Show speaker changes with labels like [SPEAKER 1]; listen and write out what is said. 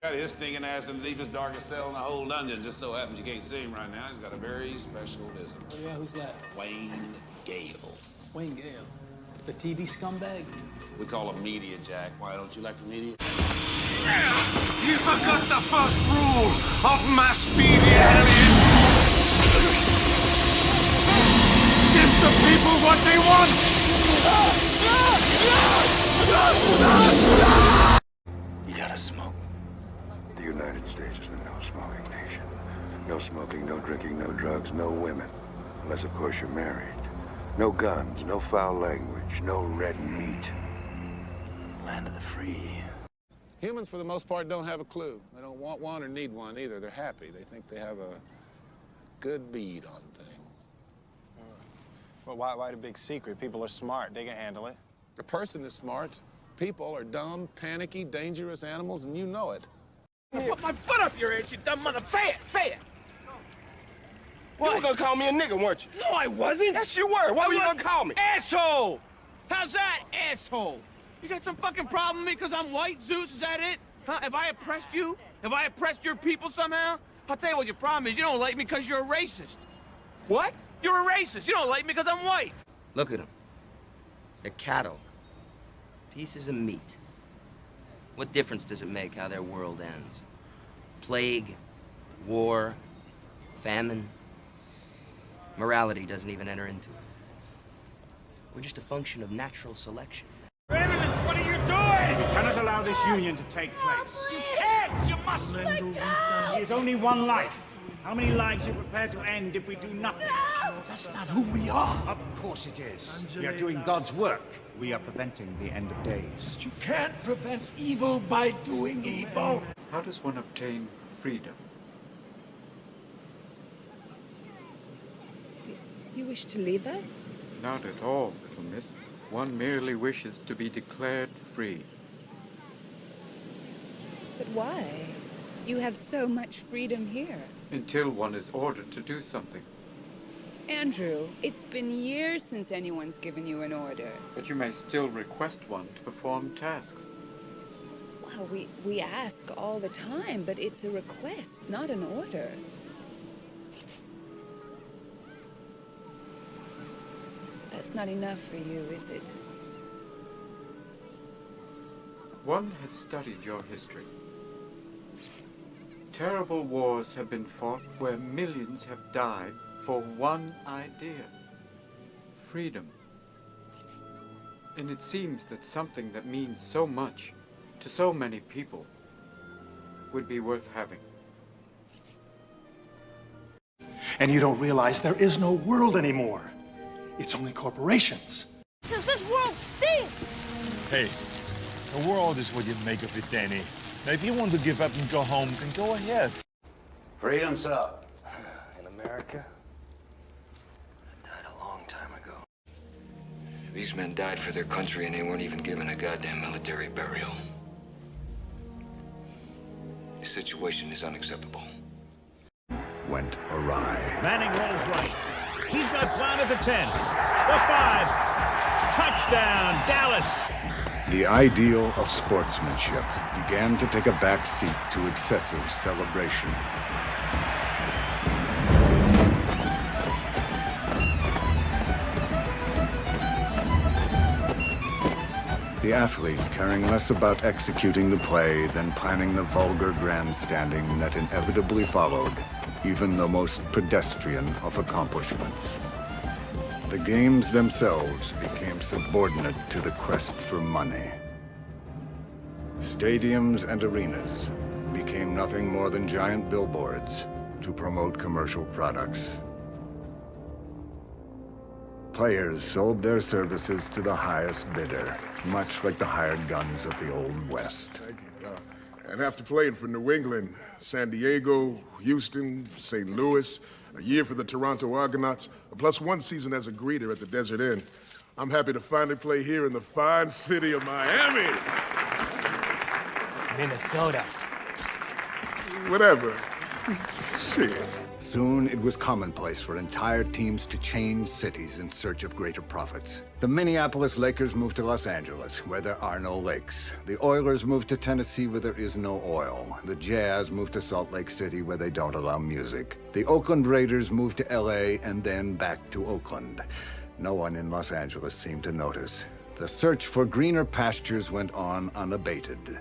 [SPEAKER 1] Got his stinking ass in the deepest, darkest cell in the whole dungeon. Just so happens you can't see him right now. He's got a very special visitor.
[SPEAKER 2] Oh, yeah, who's that?
[SPEAKER 1] Wayne Gale.
[SPEAKER 2] Wayne Gale. The TV scumbag?
[SPEAKER 1] We call him Media Jack. Why don't you like the media?
[SPEAKER 3] You forgot the first rule of mass media, Elliot. Give the people what they want.
[SPEAKER 4] You gotta smoke.
[SPEAKER 5] The United States is the no-smoking nation. No smoking, no drinking, no drugs, no women. Unless, of course, you're married. No guns, no foul language, no red meat.
[SPEAKER 4] Land of the free.
[SPEAKER 1] Humans, for the most part, don't have a clue. They don't want one or need one either. They're happy. They think they have a good bead on things.
[SPEAKER 6] Well, why the big secret? People are smart. They can handle it.
[SPEAKER 1] A person is smart. People are dumb, panicky, dangerous animals, and you know it.
[SPEAKER 3] I put my foot up your ass, you dumb mother. Say it. What? You were gonna call me a nigga, weren't you?
[SPEAKER 6] No, I wasn't.
[SPEAKER 3] Yes, you were. What were you gonna call me?
[SPEAKER 6] Asshole! How's that, asshole? You got some fucking problem with me because I'm white, Zeus? Is that it? Huh? Have I oppressed you? Have I oppressed your people somehow? I'll tell you what your problem is. You don't like me because you're a racist.
[SPEAKER 3] What?
[SPEAKER 6] You're a racist. You don't like me because I'm white.
[SPEAKER 7] Look at them. They're cattle. Pieces of meat. What difference does it make how their world ends? Plague, war, famine. Morality doesn't even enter into it. We're just a function of natural selection.
[SPEAKER 6] Enemies, what are you doing?
[SPEAKER 8] We cannot allow this union to take place.
[SPEAKER 6] You can't. You must.
[SPEAKER 8] There's only one life. How many lives are you prepared to end if we do nothing?
[SPEAKER 3] That's not who we are.
[SPEAKER 8] Of course it is. We are doing God's work. We are preventing the end of days.
[SPEAKER 3] You can't prevent evil by doing evil.
[SPEAKER 9] How does one obtain freedom?
[SPEAKER 10] You wish to leave us?
[SPEAKER 9] Not at all, little miss. One merely wishes to be declared free.
[SPEAKER 10] But why? You have so much freedom here.
[SPEAKER 9] Until one is ordered to do something.
[SPEAKER 10] Andrew, it's been years since anyone's given you an order.
[SPEAKER 9] But you may still request one to perform tasks.
[SPEAKER 10] Well, we ask all the time, but it's a request, not an order. That's not enough for you, is it?
[SPEAKER 9] One has studied your history. Terrible wars have been fought where millions have died for one idea. Freedom. And it seems that something that means so much to so many people would be worth having.
[SPEAKER 8] And you don't realize there is no world anymore. It's only corporations.
[SPEAKER 6] Does this world stink?
[SPEAKER 11] Hey, the world is what you make of it, Danny. Now, if you want to give up and go home, then go ahead.
[SPEAKER 4] Freedom's up. In America, it died a long time ago. These men died for their country and they weren't even given a goddamn military burial. The situation is unacceptable.
[SPEAKER 5] Went awry.
[SPEAKER 11] Manning rolls right. He's got Brown at the 10. The 5. Touchdown, Dallas.
[SPEAKER 5] The ideal of sportsmanship began to take a back seat to excessive celebration. The athletes caring less about executing the play than planning the vulgar grandstanding that inevitably followed even the most pedestrian of accomplishments. The games themselves became subordinate to the quest for money. Stadiums and arenas became nothing more than giant billboards to promote commercial products. Players sold their services to the highest bidder, much like the hired guns of the Old West.
[SPEAKER 12] And after playing for New England, San Diego, Houston, St. Louis, a year for the Toronto Argonauts, plus one season as a greeter at the Desert Inn, I'm happy to finally play here in the fine city of Miami.
[SPEAKER 2] Minnesota.
[SPEAKER 12] Whatever. Shit.
[SPEAKER 5] Soon, it was commonplace for entire teams to change cities in search of greater profits. The Minneapolis Lakers moved to Los Angeles, where there are no lakes. The Oilers moved to Tennessee, where there is no oil. The Jazz moved to Salt Lake City, where they don't allow music. The Oakland Raiders moved to LA and then back to Oakland. No one in Los Angeles seemed to notice. The search for greener pastures went on unabated.